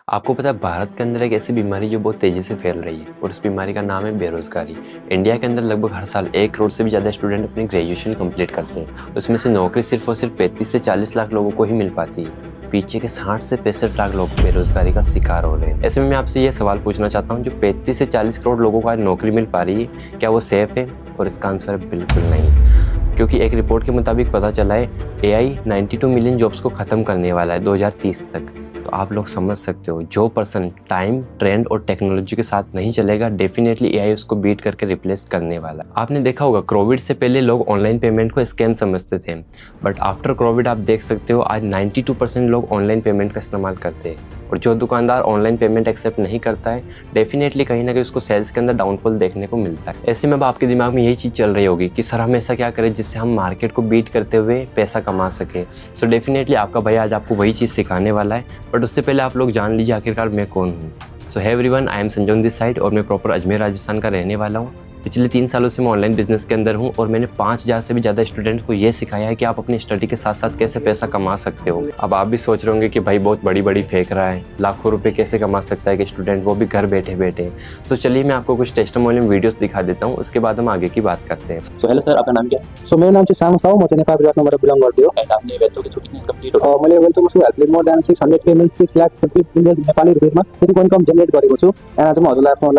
आपको पता है भारत के अंदर एक ऐसी बीमारी जो बहुत तेज़ी से फैल रही है और उस बीमारी का नाम है बेरोज़गारी। इंडिया के अंदर लगभग हर साल 1 करोड़ से भी ज़्यादा स्टूडेंट अपनी ग्रेजुएशन कंप्लीट करते हैं। उसमें से नौकरी सिर्फ और सिर्फ 35 से 40 लाख लोगों को ही मिल पाती है। पीछे के 60 से 65 लाख लोग बेरोज़गारी का शिकार हो रहे हैं। ऐसे में मैं आपसे ये सवाल पूछना चाहता हूँ, जो 35 से 40 करोड़ लोगों को आज नौकरी मिल पा रही है, क्या वो सेफ़ है? और इसका आंसर है बिल्कुल नहीं। क्योंकि एक रिपोर्ट के मुताबिक पता चला है AI 92 मिलियन जॉब्स को ख़त्म करने वाला है 2030 तक। तो आप लोग समझ सकते हो, जो पर्सन टाइम, ट्रेंड और टेक्नोलॉजी के साथ नहीं चलेगा, डेफिनेटली AI उसको बीट करके रिप्लेस करने वाला है। आपने देखा होगा, कोविड से पहले लोग ऑनलाइन पेमेंट को स्कैम समझते थे, बट आफ्टर कोविड आप देख सकते हो आज 92% लोग ऑनलाइन पेमेंट का इस्तेमाल करते हैं। और जो दुकानदार ऑनलाइन पेमेंट एक्सेप्ट नहीं करता है, डेफिनेटली कहीं ना कहीं उसको सेल्स के अंदर डाउनफॉल देखने को मिलता है। ऐसे में अब आपके दिमाग में यही चीज़ चल रही होगी कि सर हम ऐसा क्या करें जिससे हम मार्केट को बीट करते हुए पैसा कमा सके। सो डेफिनेटली आपका भाई आज आपको वही चीज़ सिखाने वाला है, बट उससे पहले आप लोग जान लीजिए आखिरकार मैं कौन हूँ। So hi everyone, I am Sanjon this side और मैं प्रॉपर अजमेर राजस्थान का रहने वाला हूँ। पिछले 3 सालों से मैं ऑनलाइन बिजनेस के अंदर हूँ और मैंने 5000 से भी ज़्यादा स्टूडेंट को ये सिखाया है कि आप अपनी स्टडी के साथ साथ कैसे पैसा कमा सकते हो। अब आप भी सोच रहे होंगे कि भाई बहुत बड़ी बड़ी फेंक रहा है, लाखों रुपए कैसे कमा सकता है कि स्टूडेंट, वो भी घर बैठे बैठे। तो चलिए मैं आपको कुछ टेस्टिमोनियल वीडियोस दिखा देता हूँ, उसके बाद हम आगे की बात करते हैं। तो हेलो सर, आपका नाम क्या है? मेरो नाम चाहिँ सामु साहु, म चाहिँ नेपाल गुजरातमा बिलोङ गर्थ्यो। एन्ड आपने वेल्थो की कितनी कंप्लीट हो? मैले वेल्थोमा छु हेल्पले more than 600K means 6 lakh रुपैयाँ इन्डियन नेपाली रुपैयाँमा त्यतिको इन्कम जेनेरेट गरेको छु। एन्ड आज म हजुरलाई आफ्नो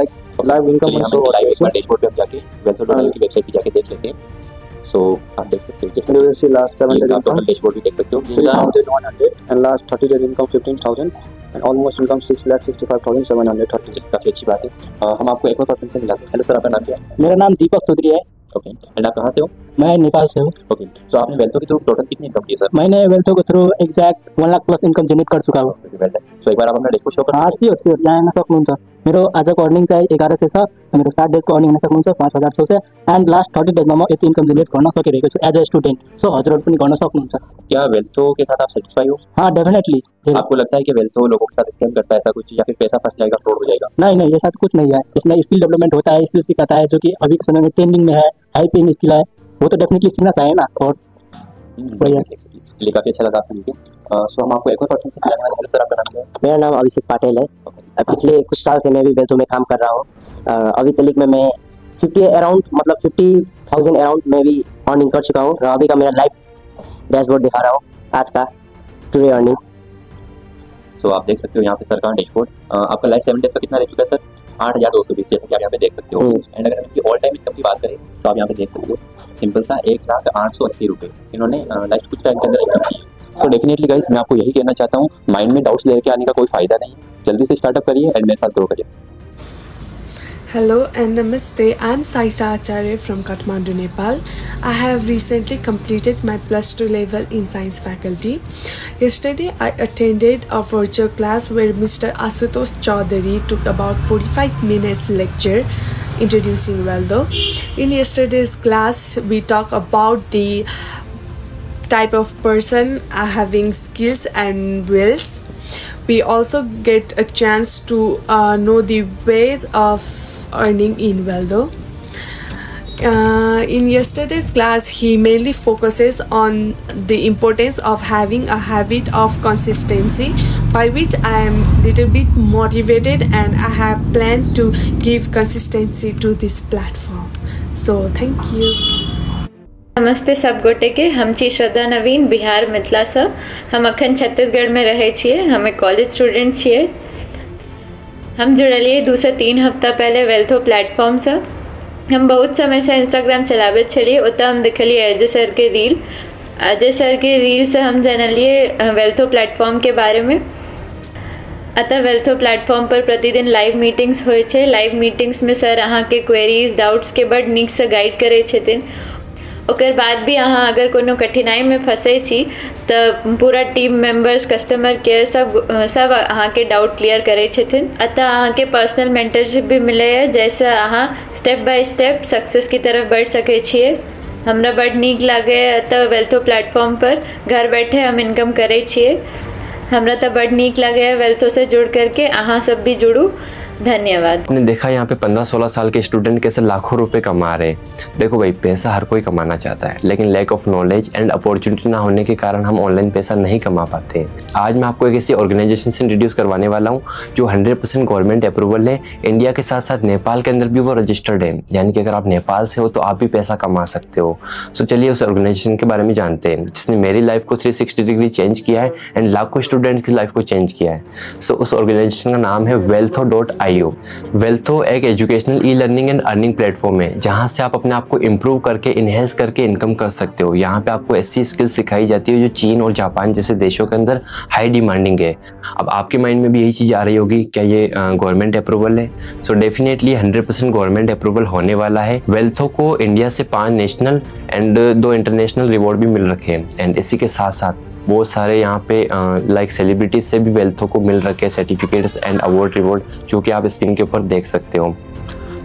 लाइभ इन्कम हम शो लाइव गर्छु। डैशबोर्ड पे हम जाके वेल्थो.io की वेबसाइट पे जाके देख लेते हैं। सो आप देख सकते हो जैसे You will see last 7 days आप टोटल income डैशबोर्ड भी देख सकते हो। 3,100 and last 30 days income 15,000 and almost income 6,65,730। काफी अच्छी बात है। हम आपको एक और पर्सन से मिला। हेलो सर, आपका नाम क्या है? मेरा नाम दीपक चौधरी है। ओके, एंड आप कहाँ से हो? मैं नेपाल से हूँ। ओके, तो आपने वेल्थो के थ्रू टोटल कितनी इनकम की है सर? मैंने वेल्थो के through exact 1 lakh plus income generate कर चुका हूँ। सो एक बार आप अपना डैशबोर्ड शो कर हाँ सकते स्योर यहाँ हेर्न सक्नुहुन्छ। मेरो आजको अर्निङ चाहिँ 1100 छ। मेरो 7 डेजको अर्निङ हेर्न सक्नुहुन्छ 5,600 एन्ड लास्ट 30 डेजमा म यति इन्कम जेनेरेट गर्न सकिरहेको छु एज अ स्टुडेन्ट। सो हजुरहरू पनि गर्न सक्नुहुन्छ। हैं। क्या वेल्थो के साथ आप सेटिस्फाई हो? हाँ डेफिनेटली। आपको लगता है कि वेल्थो लोगों के साथ स्कैम करता है ऐसा कुछ, या फिर पैसा फंस जाएगा, फ्रॉड हो जाएगा? नहीं ऐसा तो कुछ नहीं है। इसमें स्किल डेवलपमेंट होता है, स्किल सिखाता है, जो कि अभी के समय में ट्रेंडिंग में है, हाई पेइंग स्किल है, वो तो डेफिनेटली सीखना चाहिए ना। और चलिए, काफी अच्छा लगा आपसे मिलके। सो हम आपको एक और पर्सन से मिलाने वाले हैं। हेलो सर, आपका नाम क्या है? मेरा नाम अभिषेक पाटिल है। पिछले कुछ साल से मैं भी वेल्थो में काम कर रहा हूँ। अभी तक में मैं 50 अराउंड मतलब 50,000 अराउंड में भी अर्निंग कर चुका हूँ। अभी का मेरा लाइव डैशबोर्ड दिखा रहा हूँ आज का टुडे अर्निंग। सो आप देख सकते हो यहाँ पे सर का डैशबोर्ड। आपका लाइव 7 डेज का कितना रह चुका है सर? 8,220, जैसे कि आप यहाँ पे देख सकते हो। एंड अगर हम इनकी ऑल टाइम इनकम की बात करें तो आप यहाँ पे देख सकते हो सिंपल सा 1,08,80 रुपये इन्होंने लास्ट कुछ टाइम के अंदर इनकम की है। सो डेफिनेटली गाइस, मैं आपको यही कहना चाहता हूँ, माइंड में डाउट्स लेके आने का कोई फायदा नहीं है। जल्दी से स्टार्टअप करिए एंड मेरे साथ ग्रो करिए। Hello and Namaste. I'm Saisa Acharya from Kathmandu, Nepal. I have recently completed my plus 2 level in science faculty. Yesterday I attended a virtual class where Mr. Asutosh Chaudhary took about 45 minutes lecture introducing Wealtho. In yesterday's class we talk about the type of person having skills and wills. We also get a chance to know the ways of earning in Wealtho. In yesterday's class, he mainly focuses on the importance of having a habit of consistency, by which I am little bit motivated and I have planned to give consistency to this platform. So thank you. नमस्ते सब गोटे के। हम छी श्रद्धा नवीन, बिहार मिथिला से। हम अखन छत्तीसगढ़ में रहे छिए। हम एक कॉलेज स्टूडेंट छिए। हम जुड़लिए 2 से 3 हफ्ता पहले वेल्थो प्लेटफॉर्म से। हम बहुत समय से इंस्टाग्राम चलाबैत छलिए। ओतऽ हम देखलिए अजय सर के रील से हम जानलिए वेल्थो प्लेटफॉर्म के बारे में। अतः वेल्थो प्लेटफॉर्म पर प्रतिदिन लाइव मीटिंग्स होइ छै। लाइव मीटिंग्स में सर अहाँ के क्वेरीज डाउट्स के बड़ नीक से गाइड करै छथिन। ओकर बाद भी अहाँ अगर कोनो कठिनाई में फंसे छी तो पूरा टीम मेंबर्स, कस्टमर केयर सब अहाँ के डाउट क्लियर करे छथिन। अतः अहाँ के पर्सनल मेंटरशिप भी मिले है, जैसे अहाँ स्टेप बाय स्टेप सक्सेस की तरफ बढ़ सके छिए। हमरा बड़ नीक लागे। अतः वेल्थो प्लेटफॉर्म पर घर बैठे हम इनकम करे छिए। हमरा तो बड़ नीक लगे वेल्थो से जुड़ करके। अहाँ सब भी जुड़ू। धन्यवाद। आपने देखा यहाँ पे 15-16 साल के स्टूडेंट कैसे लाखों रुपए कमा रहे हैं। देखो भाई, पैसा हर कोई कमाना चाहता है, लेकिन lack of knowledge and opportunity ना होने के कारण हम ऑनलाइन पैसा नहीं कमा पाते। आज मैं आपको एक ऐसी ऑर्गेनाइजेशन से इंट्रोड्यूस करवाने वाला हूँ जो 100% गवर्नमेंट अप्रूवल है। इंडिया के साथ साथ नेपाल के अंदर भी वो रजिस्टर्ड है, यानी कि अगर आप नेपाल से हो तो आप भी पैसा कमा सकते हो। सो चलिए उस ऑर्गेनाइजेशन के बारे में जानते हैं, जिसने मेरी लाइफ को 360 डिग्री चेंज किया है एंड लाखों स्टूडेंट्स की लाइफ को चेंज किया है। सो उस ऑर्गेनाइजेशन का नाम है wealtho.io। वेल्थो एक educational e learning and earning platform है, जहां से आप अपने आप को इम्प्रूव करके इनहेंस करके इनकम कर सकते हो। यहाँ पे आपको ऐसी स्किल सिखाई जाती है जो चीन और जापान जैसे देशों के अंदर हाई डिमांडिंग है। अब आपके माइंड में भी यही चीज़ आ रही होगी, क्या ये गवर्नमेंट अप्रूवल है? सो डेफिनेटली 100% गवर्नमेंट अप्रूवल होने वाला है। वेल्थो को इंडिया से 5 नेशनल एंड 2 इंटरनेशनल रिवॉर्ड भी मिल रखे हैं एंड इसी के साथ साथ बहुत सारे यहाँ पे लाइक सेलिब्रिटीज से भी वेल्थो को मिल रखे हैं सर्टिफिकेट्स एंड अवार्ड रिवॉर्ड, जो कि आप स्क्रीन के ऊपर देख सकते हो।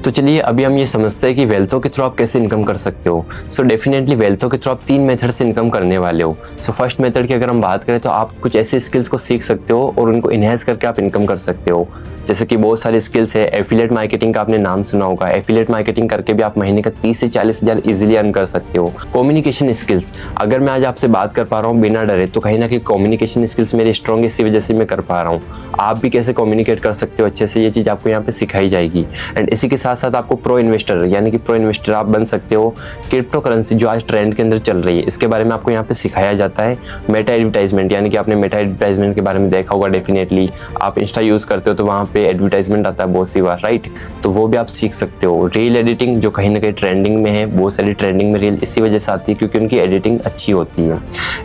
तो चलिए अभी हम ये समझते हैं कि वेल्थो के थ्रू आप कैसे इनकम कर सकते हो। सो डेफिनेटली वेल्थो के थ्रू आप 3 मेथड से इनकम करने वाले हो। सो फर्स्ट मेथड की अगर हम बात करें तो आप कुछ ऐसी स्किल्स को सीख सकते हो और उनको इनहेंस करके आप इनकम कर सकते हो। जैसे कि बहुत सारी स्किल्स है। एफिलिएट मार्केटिंग का आपने नाम सुना होगा। एफिलिएट मार्केटिंग करके भी आप महीने का 30 से 40 हज़ार इजीली अर्न कर सकते हो। कम्युनिकेशन स्किल्स, अगर मैं आज आपसे बात कर पा रहा हूँ बिना डरे, तो कहीं ना कहीं कम्युनिकेशन स्किल्स मेरी स्ट्रॉन्ग इसी वजह से मैं कर पा रहा हूँ। आप भी कैसे कम्युनिकेट कर सकते हो अच्छे से, ये चीज़ आपको यहाँ पे सिखाई जाएगी। एंड इसी के साथ साथ आपको प्रो इन्वेस्टर, यानी कि प्रो इन्वेस्टर आप बन सकते हो। क्रिप्टो करेंसी जो आज ट्रेंड के अंदर चल रही है, इसके बारे में आपको यहाँ पे सिखाया जाता है। मेटा एडवर्टाइजमेंट, यानी कि आपने मेटा एडवर्टाइजमेंट के बारे में देखा होगा डेफिनेटली। आप इंस्टा यूज़ करते हो तो वहाँ पे एडवर्टाइजमेंट आता है बहुत सी बार, राइट? तो वो भी आप सीख सकते हो। रील एडिटिंग जो कहीं ना कहीं ट्रेंडिंग में है, बहुत सारी ट्रेंडिंग में रील इसी वजह से आती है क्योंकि उनकी एडिटिंग अच्छी होती है।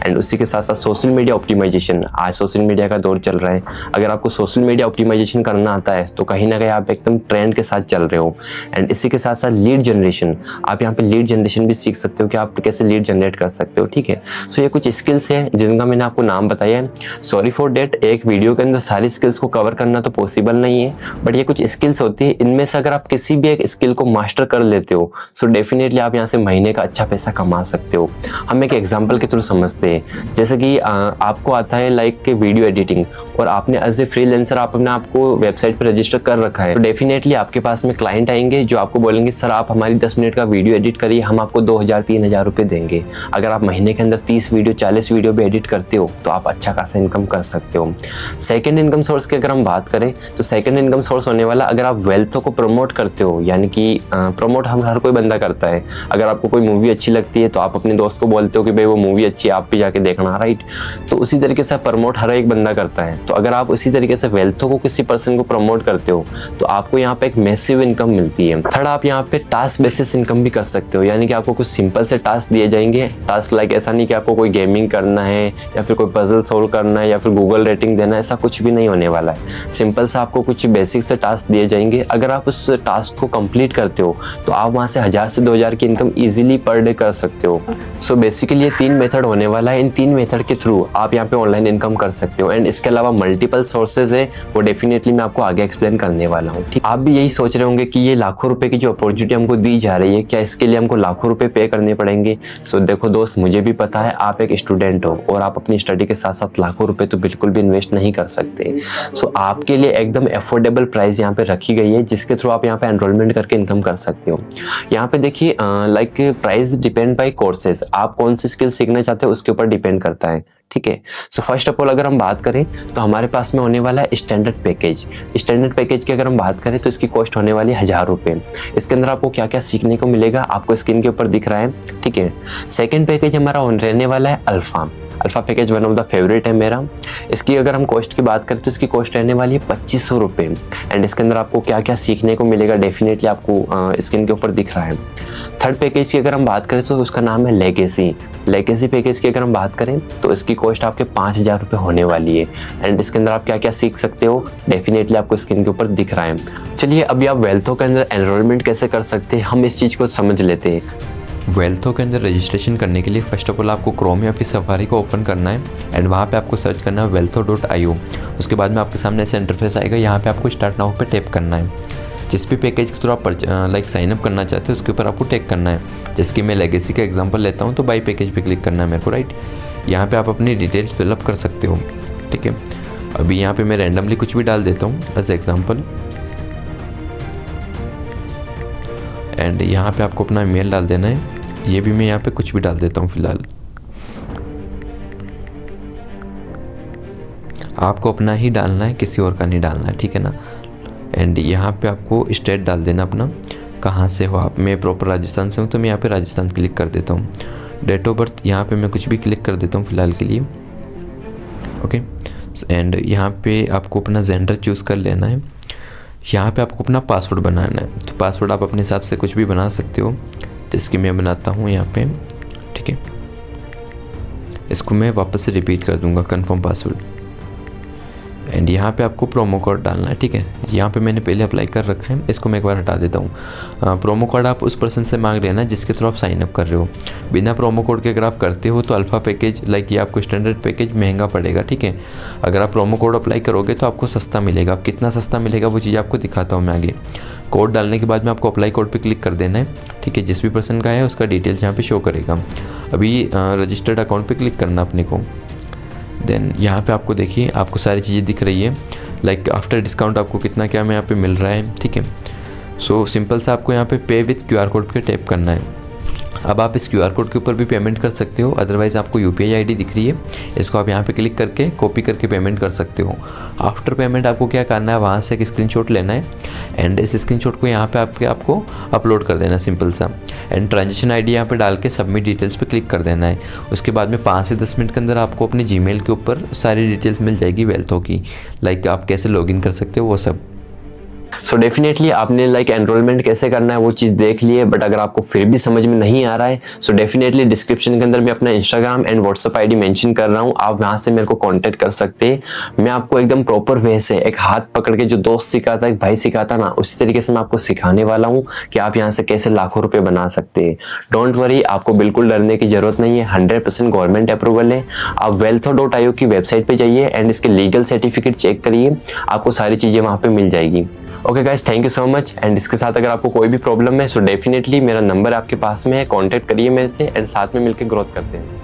एंड उसी के साथ साथ सोशल मीडिया ऑप्टिमाइजेशन, आज सोशल मीडिया का दौर चल रहा है। अगर आपको सोशल मीडिया ऑप्टिमाइजेशन करना आता है तो कहीं ना कहीं आप एकदम ट्रेंड के साथ चल रहे हो। एंड इसी के साथ साथ लीड जनरेशन, आप यहाँ पे लीड जनरेशन भी सीख सकते हो कि आप कैसे लीड जनरेट कर सकते हो, ठीक है? सो ये कुछ स्किल्स है जिनका मैंने आपको नाम बताया है। सॉरी फॉर डेट, एक वीडियो के अंदर सारी स्किल्स को कवर करना तो पॉसिबल नहीं है, बट ये कुछ स्किल्स होती है। इनमें से अगर आप किसी भी एक स्किल को मास्टर कर लेते हो सो डेफिनेटली आप यहाँ से महीने का अच्छा पैसा कमा सकते हो। हम एक एग्जांपल के थ्रू समझते हैं। जैसे कि आपको आता है लाइक वीडियो एडिटिंग और आपने एज ए फ्रीलांसर आप अपने आपको वेबसाइट पर रजिस्टर कर रखा है, तो डेफिनेटली आपके पास में क्लाइंट आएंगे जो आपको बोलेंगे सर आप हमारी 10 मिनट का वीडियो एडिट करिए, हम आपको 2000-3000 रुपये देंगे। अगर आप महीने के अंदर 30 वीडियो 40 वीडियो भी एडिट करते हो तो आप अच्छा खासा इनकम कर सकते हो। सेकेंड इनकम सोर्स की अगर हम बात करें तो सेकेंड इनकम सोर्स होने वाला, अगर आप वेल्थो को प्रमोट करते हो, यानी कि प्रमोट हम हर कोई बंदा करता है। अगर आपको कोई मूवी अच्छी लगती है तो आप अपने दोस्त को बोलते हो कि भाई वो मूवी अच्छी है, आप भी जाके देखना, राइट? तो उसी तरीके से प्रमोट हर एक बंदा करता है। तो अगर आप उसी तरीके से वेल्थो को किसी पर्सन को प्रमोट करते हो तो आपको यहाँ पे एक मैसिव इनकम मिलती है। थर्ड, आप यहाँ पे टास्क बेसिस इनकम भी कर सकते हो, यानी कि आपको कुछ सिंपल से टास्क दिए जाएंगे। टास्क लाइक ऐसा नहीं कि आपको कोई गेमिंग करना है या फिर कोई पजल सोल्व करना है या फिर गूगल रेटिंग देना है, ऐसा कुछ भी नहीं होने वाला है। सिंपल से आपको कुछ बेसिक से टास्क दिए जाएंगे। अगर आप उस टास्क को कंप्लीट करते हो तो आप वहाँ से 1000 से 2000 की इनकम इजीली पर डे कर सकते हो। सो बेसिकली ये 3 मेथड होने वाला है। इन 3 मेथड के थ्रू आप यहाँ पे ऑनलाइन इनकम कर सकते हो। एंड इसके अलावा मल्टीपल सोर्सेज है, वो डेफिनेटली मैं आपको आगे एक्सप्लेन करने वाला हूँ, ठीक? आप भी यही सोच रहे होंगे कि ये लाखों रुपए की जो अपॉर्चुनिटी हमको दी जा रही है, क्या इसके लिए हमको लाखों रुपए पे करने पड़ेंगे? सो देखो दोस्त, मुझे भी पता है आप एक स्टूडेंट हो और आप अपनी स्टडी के साथ साथ लाखों रुपए तो बिल्कुल भी इन्वेस्ट नहीं कर सकते। सो आपके लिए एकदम अफोर्डेबल प्राइस यहाँ पे रखी गई है, जिसके थ्रू आप यहाँ पे एनरोलमेंट करके इनकम कर सकते हो। यहाँ पे देखिए like price depend by courses, आप कौन सी स्किल सीखना चाहते हो उसके ऊपर डिपेंड करता है, ठीक है? सो फर्स्ट ऑफ ऑल अगर हम बात करें तो हमारे पास में होने वाला है स्टैंडर्ड पैकेज। स्टैंडर्ड पैकेज की अगर हम बात करें तो इसकी कॉस्ट होने वाली है 1000 रुपये। इसके अंदर आपको क्या क्या सीखने को मिलेगा आपको स्क्रीन के ऊपर दिख रहा है, ठीक है? सेकेंड पैकेज हमारा रहने वाला है alpha package, one of the favourite है मेरा। इसकी अगर हम कॉस्ट की बात करें तो इसकी कॉस्ट रहने वाली है 2500 रुपये। एंड इसके अंदर आपको क्या क्या सीखने को मिलेगा डेफिनेटली आपको स्क्रीन के ऊपर दिख रहा है। थर्ड पैकेज की अगर हम बात करें तो उसका नाम है लेगेसी पैकेज की अगर हम बात करें तो इसकी कॉस्ट आपके 5000 रुपये होने वाली है। एंड इसके अंदर आप क्या क्या सीख सकते हो डेफिनेटली आपको स्क्रीन के ऊपर दिख रहा है। चलिए अभी आप वेल्थो के अंदर एनरोलमेंट कैसे कर सकते हैं हम इस चीज़ को समझ लेते हैं। वेल्थो के अंदर रजिस्ट्रेशन करने के लिए फर्स्ट ऑफ ऑल आपको क्रोम या फिर सफारी को ओपन करना है एंड वहाँ पे आपको सर्च करना है wealtho.io। उसके बाद में आपके सामने ऐसा इंटरफेस आएगा, यहाँ पे आपको स्टार्ट नाउ पे टैप करना है। जिस भी पैकेज के थ्रू आप लाइक साइन अप करना चाहते हो उसके ऊपर आपको टैप करना है। जैसे कि मैं लेगेसी का एग्जांपल लेता हूँ तो बाई पैकेज पे क्लिक करना है मेरे को, राइट? यहाँ पे आप अपनी डिटेल्स फिलअप कर सकते हो, ठीक है? अभी यहाँ पे मैं रैंडमली कुछ भी डाल देता हूँ एज एग्जांपल। एंड यहाँ पे आपको अपना ईमेल डाल देना है। ये भी मैं यहाँ पे कुछ भी डाल देता हूँ फ़िलहाल। आपको अपना ही डालना है, किसी और का नहीं डालना है, ठीक है ना। एंड यहाँ पे आपको स्टेट डाल देना अपना, कहाँ से हो आप। मैं प्रॉपर राजस्थान से हूँ तो मैं यहाँ पे राजस्थान क्लिक कर देता हूँ। डेट ऑफ बर्थ यहाँ पे मैं कुछ भी क्लिक कर देता हूँ फ़िलहाल के लिए, ओके। एंड यहाँ पे आपको अपना जेंडर चूज़ कर लेना है। यहाँ पे आपको अपना पासवर्ड बनाना है, तो पासवर्ड आप अपने हिसाब से कुछ भी बना सकते हो, जिसकी मैं बनाता हूँ यहाँ पे, ठीक है। इसको मैं वापस से रिपीट कर दूँगा, कन्फर्म पासवर्ड। एंड यहाँ पे आपको प्रोमो कोड डालना है, ठीक है। यहाँ पे मैंने पहले अप्लाई कर रखा है, इसको मैं एक बार हटा देता हूँ। प्रोमो कोड आप उस पर्सन से मांग लेना जिसके थ्रू आप साइन अप कर रहे हो। बिना प्रोमो कोड के अगर आप करते हो तो अल्फ़ा पैकेज लाइक ये आपको स्टैंडर्ड पैकेज महंगा पड़ेगा, ठीक है। अगर आप प्रोमो कोड अप्लाई करोगे तो आपको सस्ता मिलेगा। कितना सस्ता मिलेगा वो चीज़ आपको दिखाता हूँ मैं आगे। कोड डालने के बाद में आपको अप्लाई कोड पे क्लिक कर देना है, ठीक है। जिस भी पर्सन का है उसका डिटेल्स यहाँ पे शो करेगा। अभी रजिस्टर्ड अकाउंट पे क्लिक करना अपने को। देन यहाँ पे आपको देखिए आपको सारी चीज़ें दिख रही है, लाइक आफ्टर डिस्काउंट आपको कितना क्या में यहाँ पे मिल रहा है, ठीक है। सो सिंपल सा आपको यहाँ पे पे विथ QR कोड पे टैप करना है। अब आप इस QR कोड के ऊपर भी पेमेंट कर सकते हो, अदरवाइज़ आपको UPI ID दिख रही है, इसको आप यहाँ पे क्लिक करके कॉपी करके पेमेंट कर सकते हो। आफ्टर पेमेंट आपको क्या करना है, वहाँ से एक स्क्रीनशॉट लेना है एंड इस स्क्रीनशॉट को यहाँ पे आपको अपलोड कर देना सिंपल सा। एंड ट्रांजेक्शन ID यहाँ पे डाल के सबमिट डिटेल्स पे क्लिक कर देना है। उसके बाद में 5 से 10 मिनट के अंदर आपको अपने Gmail के ऊपर सारी डिटेल्स मिल जाएगी वेल्थो की, लाइक आप कैसे लॉगिन कर सकते हो वो सब। सो डेफिनेटली आपने लाइक एनरोलमेंट कैसे करना है वो चीज़ देख ली है, बट अगर आपको फिर भी समझ में नहीं आ रहा है सो डेफिनेटली डिस्क्रिप्शन के अंदर मैं अपना Instagram and WhatsApp ID mention कर रहा हूँ, आप वहाँ से मेरे को कांटेक्ट कर सकते हैं। मैं आपको एकदम प्रॉपर वे से एक हाथ पकड़ के जो दोस्त सिखाता है, एक भाई सिखाता ना, उसी तरीके से मैं आपको सिखाने वाला हूँ कि आप यहाँ से कैसे लाखों रुपये बना सकते हैं। डोंट वरी, आपको बिल्कुल डरने की जरूरत नहीं है, 100% गवर्नमेंट अप्रूवल है। आप wealtho.io की वेबसाइट पर जाइए एंड इसके लीगल सर्टिफिकेट चेक करिए, आपको सारी चीज़ें वहाँ पर मिल जाएगी। Okay guys, thank you so much. And इसके साथ अगर आपको कोई भी प्रॉब्लम है सो डेफिनेटली मेरा नंबर आपके पास में है, कांटेक्ट करिए मेरे से एंड साथ में मिलकर ग्रोथ करते हैं।